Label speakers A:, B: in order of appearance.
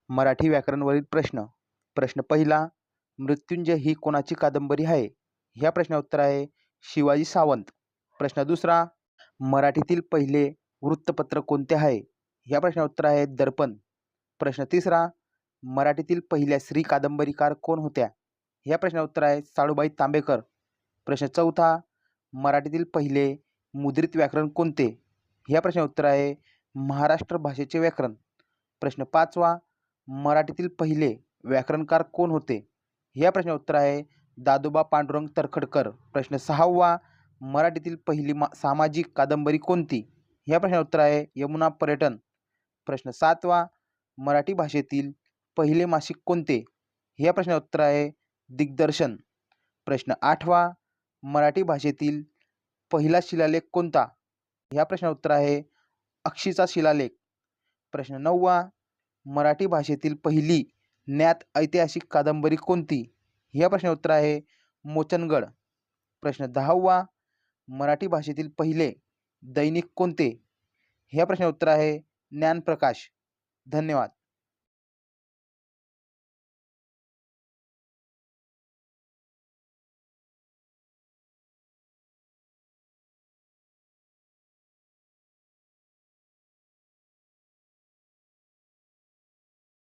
A: मराठी व्याकरणवरील प्रश्न. प्रश्न पहिला, मृत्युंजय ही कोणाची कादंबरी आहे? ह्या प्रश्नाचं उत्तर आहे शिवाजी सावंत. प्रश्न दुसरा, मराठीतील पहिले वृत्तपत्र कोणते आहे? ह्या प्रश्नाचं उत्तर आहे दर्पण. प्रश्न तिसरा, मराठीतील पहिल्या स्त्री कादंबरीकार कोण होत्या? ह्या प्रश्नाचं उत्तर आहे साळूबाई तांबेकर. प्रश्न चौथा, मराठीतील पहिले मुद्रित व्याकरण कोणते? ह्या प्रश्नाचं उत्तर आहे महाराष्ट्र भाषेचे व्याकरण. प्रश्न पाचवा, मराठीतील पहिले व्याकरणकार कोण होते? ह्या प्रश्नाचं उत्तर आहे दादोबा पांडुरंग तरखडकर. प्रश्न सहावा, मराठीतील पहिली सामाजिक कादंबरी कोणती? ह्या प्रश्नाचं उत्तर आहे यमुना पर्यटन. प्रश्न सातवा, मराठी भाषेतील पहिले मासिक कोणते? ह्या प्रश्नाचं उत्तर आहे दिग्दर्शन. प्रश्न आठवा, मराठी भाषेतील पहिला शिलालेख कोणता? ह्या प्रश्नाचं उत्तर आहे अक्षीचा शिलालेख. प्रश्न नववा, मराठी भाषेतील पहिली ज्ञात ऐतिहासिक कादंबरी कोणती? ह्या प्रश्नाचं उत्तर आहे मोचनगड. प्रश्न दहावा, मराठी भाषेतील पहिले दैनिक कोणते? ह्या प्रश्नाचं उत्तर आहे ज्ञानप्रकाश. धन्यवाद.